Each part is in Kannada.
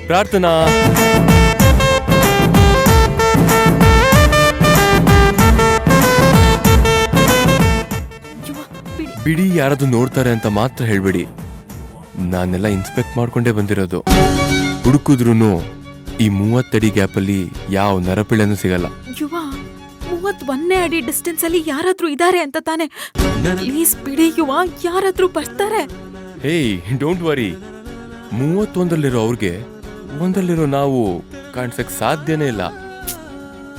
ಪ್ರಾರ್ಥನಾ ಬಿಡಿ, ಯಾರಾದ್ರೂ ನೋಡ್ತಾರೆ ಅಂತ ಮಾತ್ರ ಹೇಳ್ಬೇಡಿ. ನಾನೆಲ್ಲ ಇನ್ಸ್ಪೆಕ್ಟ್ ಮಾಡ್ಕೊಂಡೇ ಬಂದಿರೋದು. ಹುಡುಕುದ್ರೂ ಈ 30 ಅಡಿ ಗ್ಯಾಪಲ್ಲಿ ಯಾವ ನರಪಿಳೆನೂ ಸಿಗಲ್ಲ. ಯುವ 31 ಅಡಿ ಡಿಸ್ಟೆನ್ಸ್ ಅಲ್ಲಿ ಯಾರಾದ್ರೂ ಇದಾರೆ ಅಂತ ತಾನೆ? ಪ್ಲೀಸ್ ಬಿಡಿ ಯುವ, ಯಾರಾದ್ರೂ ಬರ್ತಾರೆ. ಹೇಯ್, ಡೋಂಟ್ ವರಿ. 31ರಲ್ಲಿರೋ ಅವ್ರಿಗೆ 1ರಲ್ಲಿರೋ ನಾವು ಕಾಣಿಸಕ್ ಸಾಧ್ಯನೇ ಇಲ್ಲ.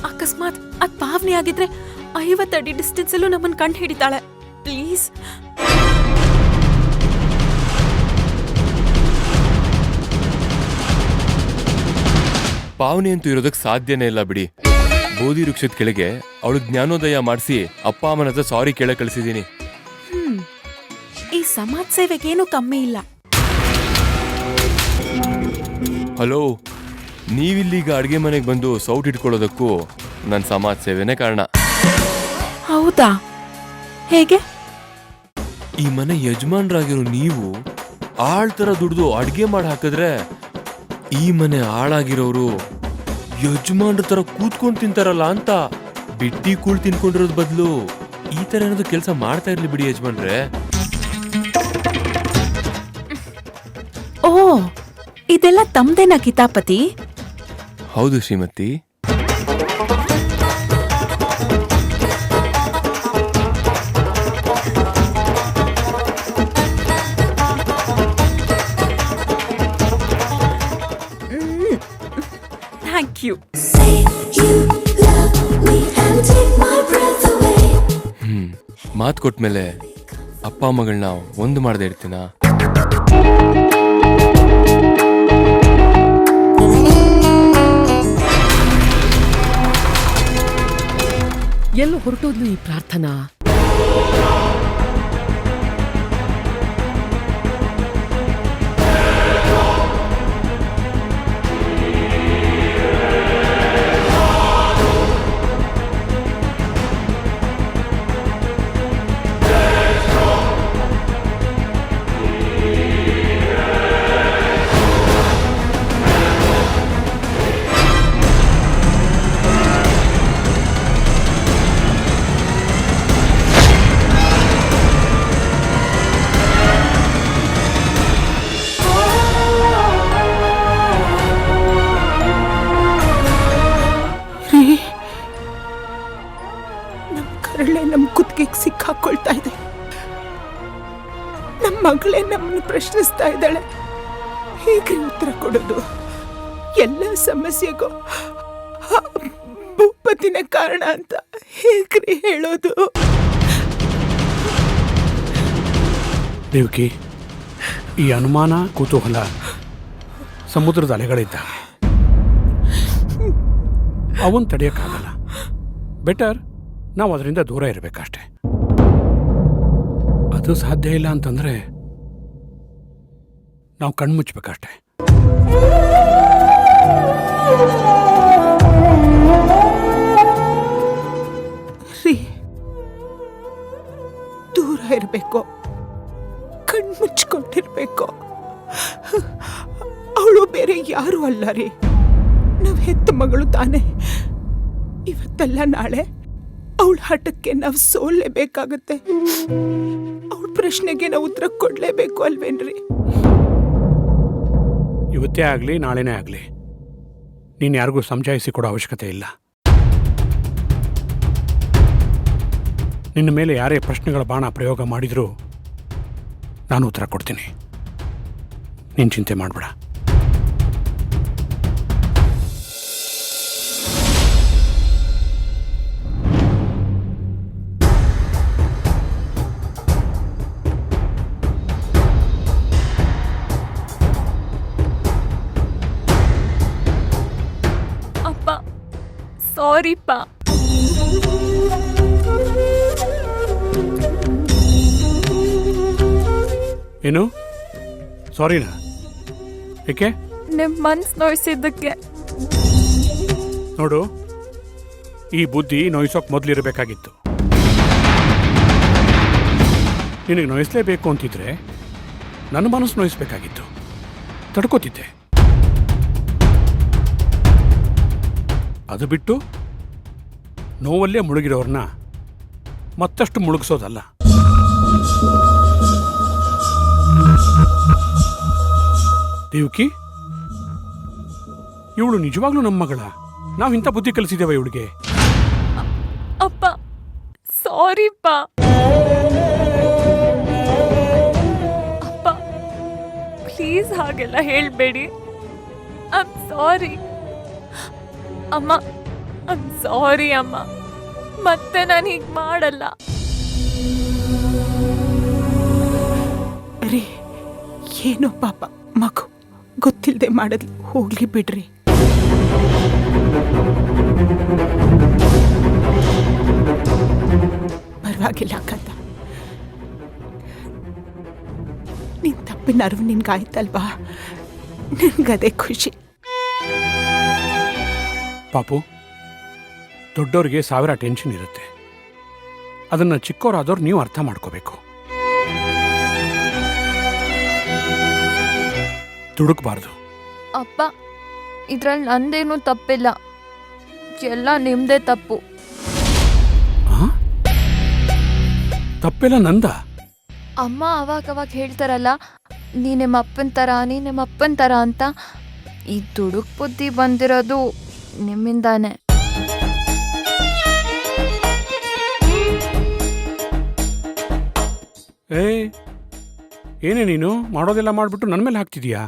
ಅಕಸ್ಮಾತ್ ಅದ್ ಪಾವನಿ ಆಗಿದ್ರೆ 50 ಅಡಿ ಡಿಸ್ಟೆನ್ಸ್ ಅಲ್ಲೂ ನಮ್ಮನ್ ಕಂಡು ಹಿಡಿತಾಳೆ. ಪ್ಲೀಸ್. ಪಾವನಿ ಅಂತೂ ಇರೋದಕ್ ಸಾಧ್ಯನೇ ಇಲ್ಲ ಬಿಡಿ. ಬೋಧಿ ವೃಕ್ಷದ ಕೆಳಗೆ ಅವಳು ಜ್ಞಾನೋದಯ ಮಾಡಿಸಿ ಅಪ್ಪ ಅಮ್ಮನ ಹತ್ರ ಸಾರಿ ಕೇಳಕ್ ಕಳಿಸಿದೀನಿ. ಈ ಸಮಾಜ ಸೇವೆಗೇನು ಕಮ್ಮಿ ಇಲ್ಲ. ಹಲೋ, ನೀವಿಲ್ಲೀಗ ಅಡ್ಗೆ ಮನೆಗೆ ಬಂದು ಸೌಟ್ ಇಟ್ಕೊಳ್ಳೋದಕ್ಕೂ ನನ್ನ ಸಮಾಜ ಸೇವೆನೇ ಕಾರಣ. ಹೌದಾ? ಹೇಗೆ? ಈ ಮನೆ ಯಜಮಾನ್ರಾಗಿರೋ ನೀವು ಆಳ್ತರ ದುಡ್ದು ಅಡ್ಗೆ ಮಾಡಿ ಹಾಕಿದ್ರೆ ಈ ಮನೆ ಆಳಾಗಿರೋರು ಯಜಮಾನ್ರ ತರ ಕೂತ್ಕೊಂಡ್ ತಿಂತಾರಲ್ಲ ಅಂತ ಬಿಟ್ಟಿ ಕೂಳ್ ತಿನ್ಕೊಂಡಿರೋದ್ ಬದಲು ಈ ತರ ಏನಾದ್ರು ಕೆಲಸ ಮಾಡ್ತಾ ಇರ್ಲಿ ಬಿಡಿ ಯಜಮಾನ್ರೆ. ಓ, ಇದೆಲ್ಲ ತಮ್ದೇನಾ ಕಿತಾಪತಿ? ಹೌದು ಶ್ರೀಮತಿ. Thank you. ಮಾತು ಕೊಟ್ಮೇಲೆ ಅಪ್ಪ ಮಗಳನ್ನ ಒಂದು ಮಾಡದೆ ಇರ್ತೀನಾ? ಎಲ್ಲ ಹೊರಟೋದ್ಲು ಈ ಪ್ರಾರ್ಥನಾ. ನಮ್ ಕುತ್ತಿಗೆಗೆ ಸಿಕ್ಕಾಕೊಳ್ತಾ ಇದೆ. ನಮ್ಮ ಮಗಳೇ ನಮ್ಮನ್ನು ಪ್ರಶ್ನಿಸ್ತಾ ಇದ್ದಾಳೆ. ಹೇಗ್ರಿ ಉತ್ತರ ಕೊಡೋದು? ಎಲ್ಲ ಸಮಸ್ಯೆಗೂ ಭೂಪತಿನೇ ಕಾರಣ ಅಂತ ಹೇಗ್ರಿ ಹೇಳೋದು? ದೇವಕಿ, ಈ ಅನುಮಾನ ಕುತೂಹಲ ಸಮುದ್ರದ ಅಲೆಗಳಿದ್ದ ಅವನ್ ತಡೆಯೋಕ್ಕಾಗಲ್ಲ. ಬೆಟರ್ ನಾವು ಅದರಿಂದ ದೂರ ಇರಬೇಕಷ್ಟೆ. ಅದು ಸಾಧ್ಯ ಇಲ್ಲ ಅಂತಂದ್ರೆ ನಾವು ಕಣ್ಮುಚ್ಚಬೇಕಷ್ಟೆ. ದೂರ ಇರಬೇಕು, ಕಣ್ಮುಚ್ಕೊಂಡಿರ್ಬೇಕು. ಅವಳು ಬೇರೆ ಯಾರು ಅಲ್ಲ ರೀ, ನಾವು ಹೆತ್ತ ಮಗಳು ತಾನೆ. ಇವತ್ತಲ್ಲ ನಾಳೆ ಅವಳ ಹಠಕ್ಕೆ ನಾವು ಸೋಲ್ಲೇಬೇಕಾಗತ್ತೆ. ಅವಳ ಪ್ರಶ್ನೆಗೆ ನಾವು ಉತ್ತರ ಕೊಡ್ಲೇಬೇಕು ಅಲ್ವೇನ್ರಿ? ಇವತ್ತೇ ಆಗಲಿ ನಾಳೆನೇ ಆಗಲಿ ನೀನು ಯಾರಿಗೂ ಸಮಜಾಯಿಸಿ ಕೊಡೋ ಅವಶ್ಯಕತೆ ಇಲ್ಲ. ನಿನ್ನ ಮೇಲೆ ಯಾರೇ ಪ್ರಶ್ನೆಗಳ ಬಾಣ ಪ್ರಯೋಗ ಮಾಡಿದರೂ ನಾನು ಉತ್ತರ ಕೊಡ್ತೀನಿ. ನೀನು ಚಿಂತೆ ಮಾಡಬೇಡ. ಅಪ್ಪ, ಸಾರಿಪ್ಪ. ಏನು ಸಾರಿನಾ? ಏಕೆ? ನಿಮ್ ಮನ್ಸ್ ನೋಯಿಸಿದ್ದಕ್ಕೆ. ನೋಡು, ಈ ಬುದ್ಧಿ ನೋಯಿಸೋಕ್ ಮೊದಲಿರಬೇಕಾಗಿತ್ತು. ನಿನಗೆ ನೋಯಿಸ್ಲೇಬೇಕು ಅಂತಿದ್ರೆ ನನ್ನ ಮನಸ್ಸು ನೋಯಿಸ್ಬೇಕಾಗಿತ್ತು. ತಡ್ಕೋತಿದ್ದೆ. ಅದು ಬಿಟ್ಟು ನೋವಲ್ಲೇ ಮುಳುಗಿರೋರ್ನ ಮತ್ತಷ್ಟು ಮುಳುಗಿಸೋದಲ್ಲ. ದೇವಕಿ, ಇವಳು ನಿಜವಾಗ್ಲೂ ನಮ್ಮ ಮಗಳ? ನಾವು ಇಂಥ ಬುದ್ಧಿ ಕಲಿಸಿದ್ದೇವೆ ಇವಳಿಗೆ? ಅಪ್ಪ ಸಾರಿಪ್ಪ. ಅಪ್ಪ ಪ್ಲೀಸ್ ಹಾಗೆಲ್ಲ ಹೇಳ್ಬೇಡಿ. ಐ ಆಮ್ ಸಾರಿ ಅಮ್ಮ. ಐ ಆಮ್ ಸಾರಿ ಅಮ್ಮ. ಮತ್ತೆ ನಾನು ಹೀಗೆ ಮಾಡಲ್ಲ. ಅರೆ ಏನೋ ಪಾಪ ಮಗು ಗೊತ್ತಿಲ್ಲದೆ ಮಾಡದ್ಲು, ಹೋಗ್ಲಿ ಬಿಡ್ರಿ. ಪರವಾಗಿಲ್ಲ ಕಂದ, ನಿನ್ ತಪ್ಪಿನ ಅರಿವು ನಿನ್ಗಾಯ್ತಲ್ವಾ, ನನ್ಗದೇ ಖುಷಿ. ಪಾಪು, ದೊಡ್ಡವ್ರಿಗೆ ಸಾವಿರ ಟೆನ್ಷನ್ ಇರುತ್ತೆ. ಅದನ್ನ ಚಿಕ್ಕವರಾದವ್ರು ನೀವು ಅರ್ಥ ಮಾಡ್ಕೋಬೇಕು. ದುಡುಕ್ಬಾರ್ದು. ಅಪ್ಪ ಇದ್ರಲ್ಲಿ ನಂದೇನು ತಪ್ಪಿಲ್ಲ, ಎಲ್ಲ ನಿಮ್ದೇ ತಪ್ಪು. ತಪ್ಪೆಲ್ಲ ನಂದ? ಅಮ್ಮ ಅವಾಗ ಹೇಳ್ತಾರಲ್ಲ, ನೀ ನಿಮ್ಮ ಅಪ್ಪನ ಥರ ಅಂತ. ಈ ದುಡುಕ್ ಬುದ್ಧಿ ಬಂದಿರೋದು ನಿಮ್ಮಿಂದಾನೆ. ಏನೇ ನೀನು ಮಾಡೋದೆಲ್ಲ ಮಾಡ್ಬಿಟ್ಟು ನನ್ನ ಮೇಲೆ ಹಾಕ್ತಿದೀಯಾ?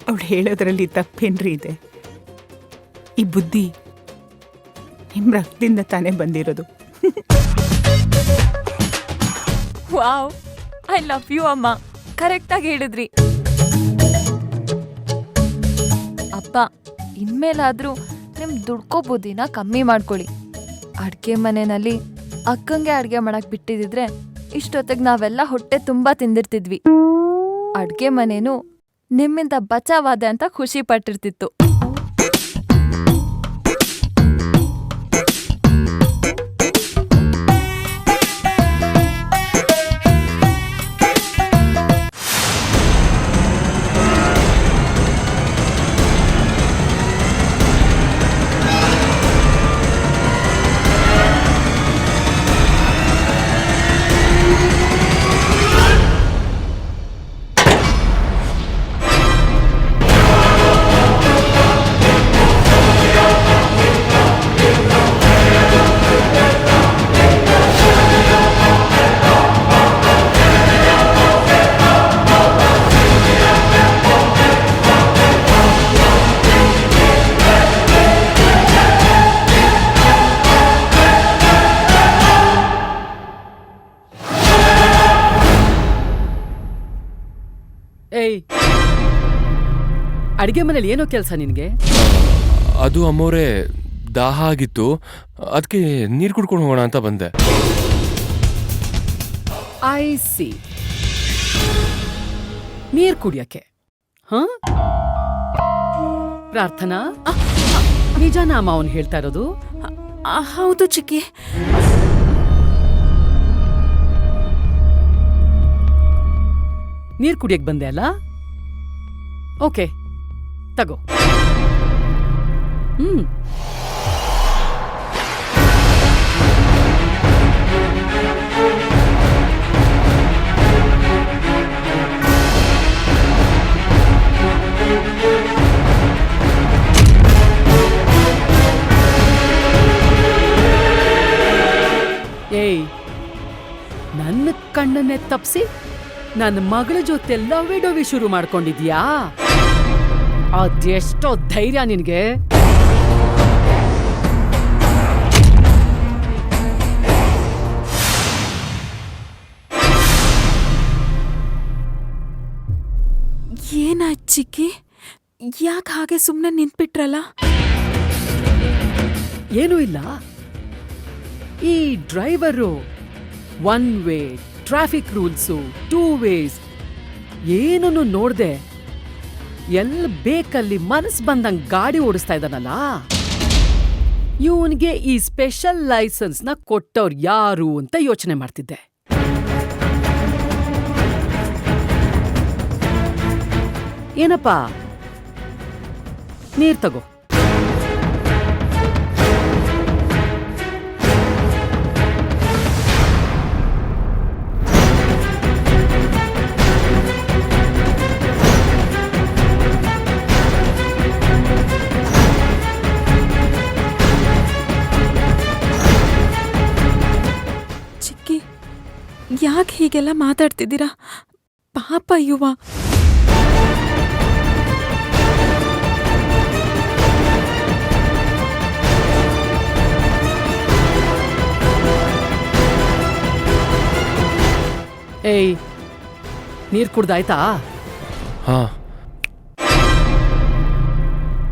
ಅವಳು ಹೇಳೋದ್ರಲ್ಲಿ ತಪ್ಪೇನ್ರಿ ಇದೆ? ಈ ಬುದ್ಧಿ ನಿಮ್ಮ ರಕ್ತದಿಂದ ತಾನೇ ಬಂದಿರೋದು. ವಾವ್, ಐ ಲವ್ ಯು ಅಮ್ಮ. ಕರೆಕ್ಟಾಗಿ ಹೇಳಿದ್ರಿ. ಅಪ್ಪ ಇನ್ಮೇಲಾದ್ರೂ ನಿಮ್ ದುಡ್ಕೋ ಬುದ್ಧಿನ ಕಮ್ಮಿ ಮಾಡ್ಕೊಳ್ಳಿ. ಅಡ್ಗೆ ಮನೆಯಲ್ಲಿ ಅಕ್ಕಂಗೆ ಅಡ್ಗೆ ಮಾಡಕ್ ಬಿಟ್ಟಿದ್ರೆ ಇಷ್ಟೊತ್ತಿಗೆ ನಾವೆಲ್ಲ ಹೊಟ್ಟೆ ತುಂಬಾ ತಿಂದಿರ್ತಿದ್ವಿ. ಅಡ್ಗೆ ಮನೇನು ನಿಮ್ಮಿಂದ ಬಚಾವಾದೆ ಅಂತ ಖುಷಿ ಪಟ್ಟಿರ್ತಿತ್ತು. ಏಯ್, ಅಡಿಗೆ ಮನೇಲಿ ಏನೋ ಕೆಲಸ ನಿನ್ಗೆ? ಅದು ಅಮ್ಮೋರೆ ದಾಹ ಆಗಿತ್ತು, ಅದಕ್ಕೆ ನೀರು ಕುಡ್ಕೊಂಡು ಹೋಗೋಣ ಅಂತ ಬಂದೆ. I C. ನೀರ್ ಕುಡಿಯಕ್ಕೆ? ಹ? ಪ್ರಾರ್ಥನಾ, ನಿಜಾನ ಅಮ್ಮ ಅವನು ಹೇಳ್ತಾ ಇರೋದು? ಹೌದು ಚಿಕ್ಕಿ. ನೀರ್ ಕುಡಿಯಕ್ ಬಂದೆ ಅಲ್ಲ? ಓಕೆ, ತಗೋ. ಏಯ್, ನನ್ನ ಕಣ್ಣನ್ನೇ ತಪ್ಸಿ ನನ್ನ ಮಗಳ ಜೊತೆ ಲವ್ ಶುರು ಮಾಡ್ಕೊಂಡಿದ್ಯಾ? ಅದೆಷ್ಟೋ ಧೈರ್ಯ ನಿನ್ಗೆ? ಏನಾಯ್ತು ಚಿಕ್ಕಿ? ಯಾಕೆ ಹಾಗೆ ಸುಮ್ಮನೆ ನಿಂತ್ಬಿಟ್ರಲ್ಲ? ಏನೂ ಇಲ್ಲ. ಈ driver 1 way, traffic rules, 2 ways ಏನನ್ನು ನೋಡ್ದೆ ಎಲ್ ಬೇಕಲ್ಲಿ ಮನಸ್ ಬಂದಂಗ್ ಗಾಡಿ ಓಡಿಸ್ತಾ ಇದ್ದಾನಲ್ಲ, ಇವನ್ಗೆ ಈ ಸ್ಪೆಷಲ್ ಲೈಸೆನ್ಸ್ನ ಕೊಟ್ಟವ್ರು ಯಾರು ಅಂತ ಯೋಚನೆ ಮಾಡ್ತಿದ್ದೆ. ಏನಪ್ಪಾ, ನೀರ್ ತಗೋ. ಚಿಕ್ಕಿ, ಯಾಕೆ ಹೀಗೆಲ್ಲ ಮಾತಾಡ್ತಿದ್ದೀರಾ? ಪಾಪ ಯುವ. ಏಯ್, ನೀರ್ ಕುಡ್ದಾಯ್ತಾ? ಹಾ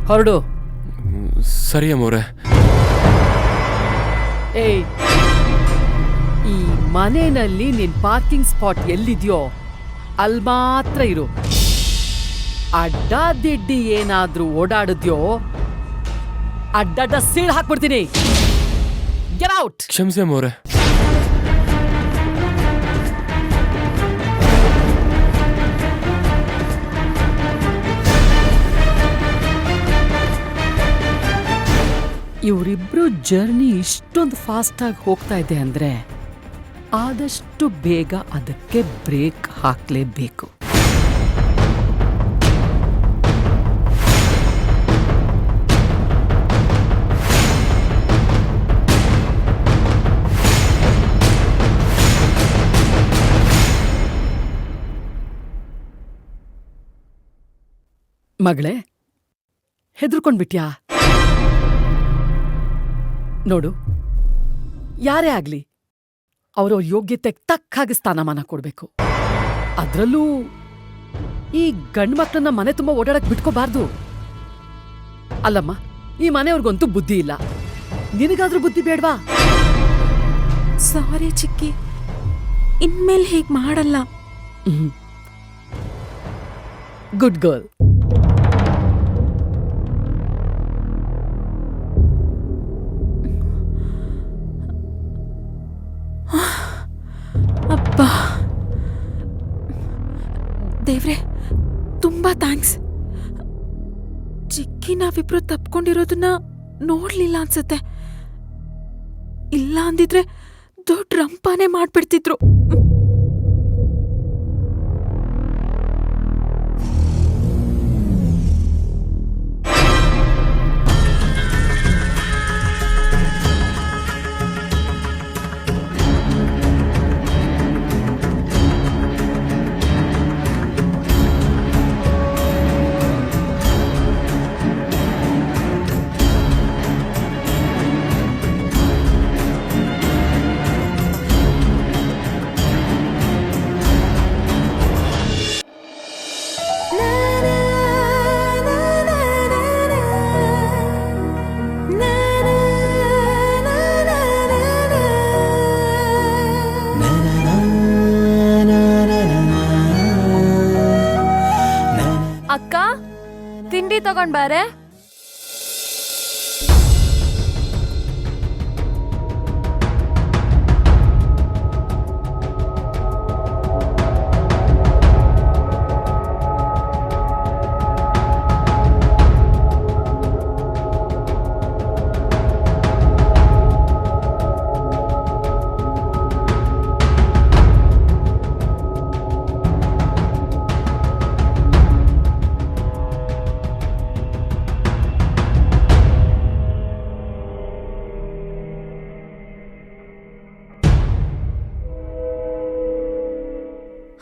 ಹೊರಡು. ಸರಿ ಅಮ್ಮವ್ರೆ. ಏಯ್, ಈ ಮನೆಯಲ್ಲಿ ನಿನ್ ಪಾರ್ಕಿಂಗ್ ಸ್ಪಾಟ್ ಎಲ್ಲಿದ್ಯೋ ಅಲ್ ಮಾತ್ರ ಇರು. ಅಡ್ಡಾದಿಡ್ಡಿ ಏನಾದ್ರೂ ಓಡಾಡಿದ್ಯೋ ಅಡ್ಡಡ್ಡ ಸೀಳ್ ಹಾಕ್ಬಿಡ್ತೀನಿ. Get out. ಕ್ಷಮಿಸಿ ಅಮ್ಮವ್ರೆ. ಇವರಿಬ್ರು ಜರ್ನಿ ಇಷ್ಟೊಂದು ಫಾಸ್ಟಾಗಿ ಹೋಗ್ತಾ ಇದೆ ಅಂದ್ರೆ ಆದಷ್ಟು ಬೇಗ ಅದಕ್ಕೆ ಬ್ರೇಕ್ ಹಾಕ್ಲೇಬೇಕು. ಮಗಳೇ, ಹೆದರ್ಕೊಂಡ್ಬಿಟ್ಯಾ? ನೋಡು, ಯಾರೇ ಆಗ್ಲಿ ಅವ್ರವ್ರ ಯೋಗ್ಯತೆಗೆ ತಕ್ಕ ಹಾಗೆ ಸ್ಥಾನಮಾನ ಕೊಡ್ಬೇಕು. ಅದ್ರಲ್ಲೂ ಈ ಗಂಡ್ಮಕ್ಳನ್ನ ಮನೆ ತುಂಬ ಓಡಾಡಕ್ ಬಿಟ್ಕೋಬಾರ್ದು. ಅಲ್ಲಮ್ಮ, ಈ ಮನೆಯವ್ರಿಗಂತೂ ಬುದ್ಧಿ ಇಲ್ಲ, ನಿನಗಾದ್ರೂ ಬುದ್ಧಿ ಬೇಡ್ವಾ? ಸಾರಿ ಚಿಕ್ಕಿ, ಇನ್ಮೇಲೆ ಹೀಗೆ ಮಾಡಲ್ಲ. Good girl. ಅಪ್ಪ ದೇವ್ರೆ, ತುಂಬಾ ಥ್ಯಾಂಕ್ಸ್. ಚಿಕ್ಕಿ ನಾವಿಬ್ರು ತಪ್ಕೊಂಡಿರೋದನ್ನ ನೋಡ್ಲಿಲ್ಲ ಅನ್ಸತ್ತೆ. ಇಲ್ಲ ಅಂದಿದ್ರೆ ದೊಡ್ಡ ರಂಪಾನೆ ಮಾಡ್ಬಿಡ್ತಿದ್ರು. ಅಕ್ಕ, ತಿಂಡಿ ತಗೊಂಡ್ ಬಾರೆ.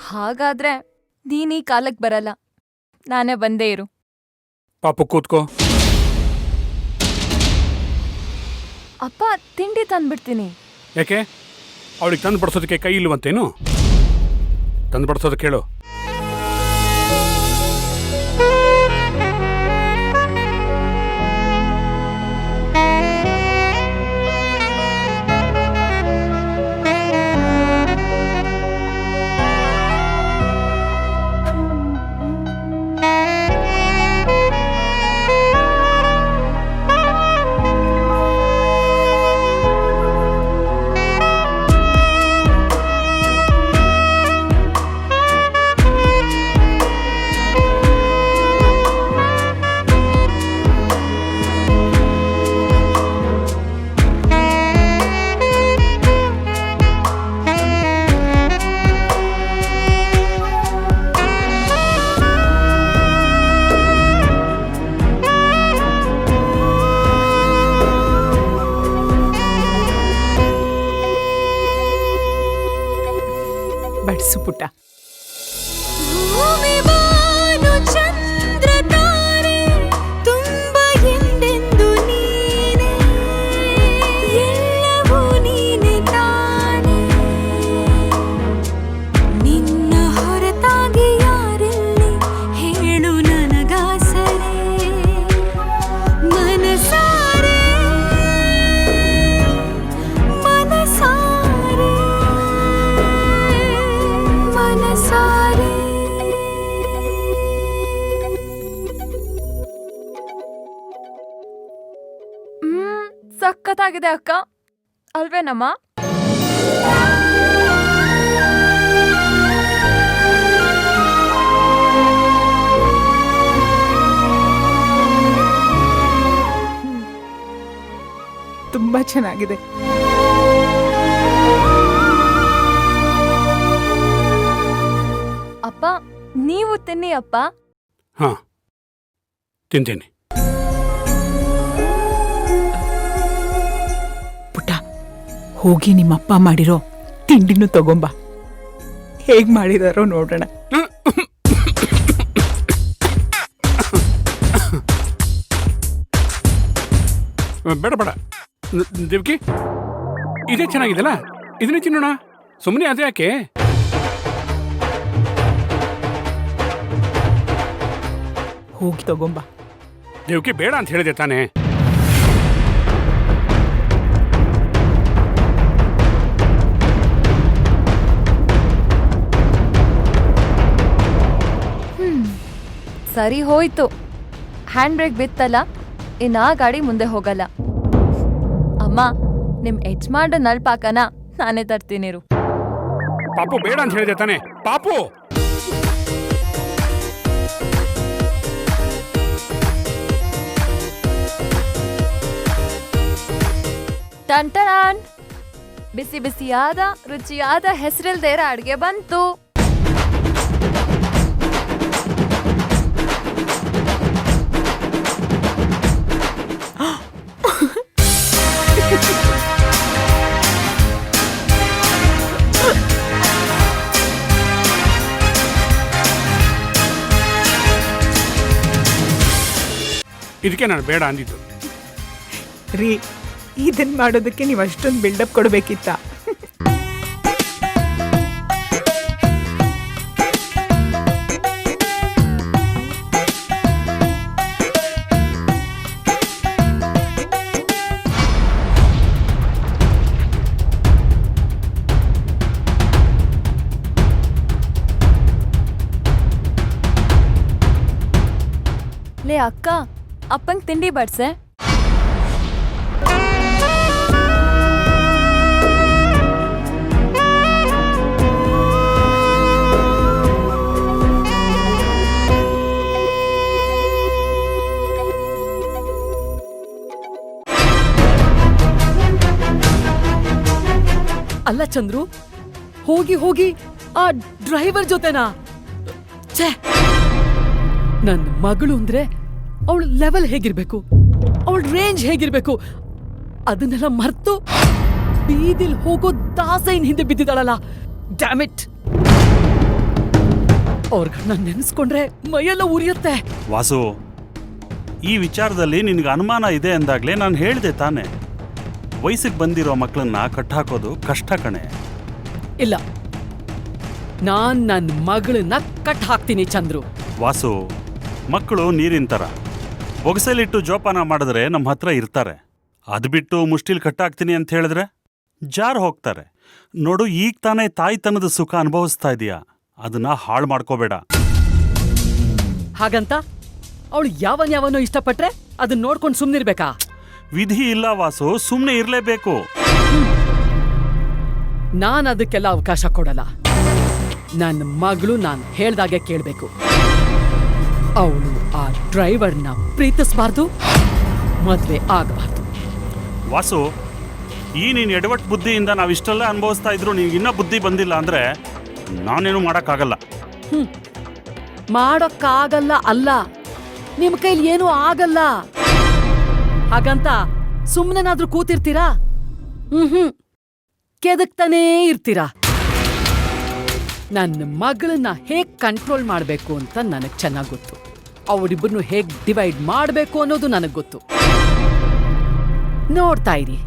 ಹಾಗಾದ್ರೆ ನೀನ್ ಈ ಕಾಲಕ್ಕೆ ಬರಲ್ಲ, ನಾನೇ ಬಂದೇ ಇರು. ಪಾಪು ಕೂತ್ಕೋ. ಅಪ್ಪ, ತಿಂಡಿ ತಂದ್ಬಿಡ್ತೀನಿ. ಯಾಕೆ, ಅವಳಿಗೆ ತಂದು ಬಡಿಸೋದಕ್ಕೆ ಕೈ ಇಲ್ವಂತೇನು? ತಂದು ಬಡಿಸೋದಕ್ಕೆ ಹೇಳು. ಸಖತ್ತಾಗಿದೆ ಅಕ್ಕ, ಅಲ್ವೇನಮ್ಮ? ತುಂಬಾ ಚೆನ್ನಾಗಿದೆ. ಅಪ್ಪ, ನೀವು ತಿನ್ನಿ ಅಪ್ಪ. ಹಾಂ, ತಿಂತೀನಿ. ಪುಟ್ಟ, ಹೋಗಿ ನಿಮ್ಮಪ್ಪ ಮಾಡಿರೋ ತಿಂಡಿನೂ ತಗೊಂಬ. ಹೇಗ್ ಮಾಡಿದಾರೋ ನೋಡೋಣ. ಬೇಡ ಬೇಡ ದೇವ್ಕಿ, ಇದೇ ಚೆನ್ನಾಗಿದೆಲ್ಲ, ಇದನ್ನೇ ತಿನ್ನೋಣ. ಸುಮ್ಮನೆ ಅದೇ ಯಾಕೆ? ಹೋಗಿ ತಗೊಂಬ. ದೇವ್ಕಿ ಬೇಡ ಅಂತ ಹೇಳಿದೆ ತಾನೇ. ಸರಿ ಹೋಯ್ತು. ಹ್ಯಾಂಡ್ ಬ್ರೇಕ್ ಬಿತ್ತಲ್ಲ, ಇನ್ನ ಗಾಡಿ ಮುಂದೆ ಹೋಗಲ್ಲ. ಅಮ್ಮ, ನಿಮ್ ಯಜಮಾನ್ರ ನಲ್ಪಾಕನ ನಾನೇ ತರ್ತೀನಿರು. ಪಾಪು ಬೇಡ ಅಂತ ಹೇಳಿದೆ ತಾನೇ. ಪಾಪು, ಟಂಟರಾನ್, ಬಿಸಿ ಬಿಸಿಯಾದ ರುಚಿಯಾದ ಹೆಸರಿಲ್ದೇರ ಅಡ್ಗೆ ಬಂತು. ಇದಕ್ಕೆ ನಾನು ಬೇಡ ಅಂದಿದ್ದು. ರೀ, ಇದನ್ ಮಾಡೋದಕ್ಕೆ ನೀವು ಅಷ್ಟೊಂದು ಬಿಲ್ಡಪ್ ಕೊಡ್ಬೇಕಿತ್ತ? ಲೇ ಅಕ್ಕ, ಅಪ್ಪಂಗ್ ತಿಂಡಿ ಬಡ್ಸೆ. ಅಲ್ಲ ಚಂದ್ರು, ಹೋಗಿ ಹೋಗಿ ಆ ಡ್ರೈವರ್ ಜೊತೆನಾ? ಛೇ, ನನ್ನ ಮಗಳು ಅಂದ್ರೆ ಅವಳ ಲೆವೆಲ್ ಹೇಗಿರ್ಬೇಕು, ಅವಳ ರೇಂಜ್ ಹೇಗಿರ್ಬೇಕು, ಅದನ್ನೆಲ್ಲ ಮರ್ತು ಬೀದಿಲ್ ಹೋಗೋ ದಾಸೈನ್ ಹಿಂದೆ ಬಿದ್ದಿದ್ದಾಳಲ್ಲ. Dam it! ಅವ್ರನ್ನ ನೆನೆಸ್ಕೊಂಡ್ರೆ ಮೈಯೆಲ್ಲ ಉರಿಯುತ್ತೆ. ವಾಸು, ಈ ವಿಚಾರದಲ್ಲಿ ನಿನಗೆ ಅನುಮಾನ ಇದೆ ಅಂದಾಗ್ಲೇ ನಾನು ಹೇಳಿದೆ ತಾನೆ. ವಯಸ್ಸಿಗೆ ಬಂದಿರೋ ಮಕ್ಕಳನ್ನ ಕಟ್ಟಾಕೋದು ಕಷ್ಟ ಕಣೆ. ಇಲ್ಲ, ನಾನ್ ನನ್ನ ಮಗಳನ್ನ ಕಟ್ ಹಾಕ್ತೀನಿ ಚಂದ್ರು. ವಾಸು, ಮಕ್ಕಳು ನೀರಿನ ಥರ. ಬೊಗಸೆಲಿಟ್ಟು ಜೋಪಾನ ಮಾಡಿದ್ರೆ ನಮ್ಮ ಹತ್ರ ಇರ್ತಾರೆ. ಅದು ಬಿಟ್ಟು ಮುಷ್ಟಿಲ್ ಕಟ್ಟಾಕ್ತೀನಿ ಅಂತ ಹೇಳಿದ್ರೆ ಜಾರ್ ಹೋಗ್ತಾರೆ. ನೋಡು, ಈಗ ತಾನೇ ತಾಯ್ತನದ ಸುಖ ಅನುಭವಿಸ್ತಾ ಇದೀಯಾ, ಅದನ್ನ ಹಾಳು ಮಾಡ್ಕೋಬೇಡ. ಹಾಗಂತ ಅವಳು ಯಾವನೋ ಇಷ್ಟಪಟ್ರೆ ಅದನ್ನ ನೋಡ್ಕೊಂಡು ಸುಮ್ನಿರ್ಬೇಕಾ? ವಿಧಿ ಇಲ್ಲ ವಾಸು, ಸುಮ್ಮನೆ ಇರಲೇಬೇಕು. ನಾನು ಅದಕ್ಕೆಲ್ಲ ಅವಕಾಶ ಕೊಡಲ್ಲ. ನನ್ನ ಮಗಳು ನಾನು ಹೇಳ್ದಾಗೆ ಕೇಳಬೇಕು. ಅವಳು ಆ ಡ್ರೈವರ್ನ ಪ್ರೀತಿಸಬಾರ್ದು, ಮದ್ವೆ ಆಗಬಾರ್ದು. ವಾಸು, ಈ ನೀನು ಎಡವಟ್ ಬುದ್ಧಿಯಿಂದ ನಾವಿಷ್ಟೆಲ್ಲ ಅನುಭವಿಸ್ತಾ ಇದ್ರು ನಿನಗಿನ್ನ ಬುದ್ಧಿ ಬಂದಿಲ್ಲ ಅಂದ್ರೆ ನಾನೇನು ಮಾಡೋಕ್ಕಾಗಲ್ಲ. ಮಾಡೋಕ್ಕಾಗಲ್ಲ ಅಲ್ಲ, ನಿಮ್ ಕೈಲಿ ಏನೂ ಆಗಲ್ಲ. ಹಾಗಂತ ಸುಮ್ಮನೆನಾದ್ರೂ ಕೂತಿರ್ತೀರಾ? ಕೆದಕ್ತಾನೇ ಇರ್ತೀರಾ. ನನ್ನ ಮಗಳನ್ನ ಹೇಗ್ ಕಂಟ್ರೋಲ್ ಮಾಡಬೇಕು ಅಂತ ನನಗ್ ಚೆನ್ನಾಗ್ ಗೊತ್ತು. ಅವರಿಬ್ಬರನ್ನು ಹೇಗ್ ಡಿವೈಡ್ ಮಾಡಬೇಕು ಅನ್ನೋದು ನನಗ್ ಗೊತ್ತು. ನೋಡ್ತಾ ಇರಿ.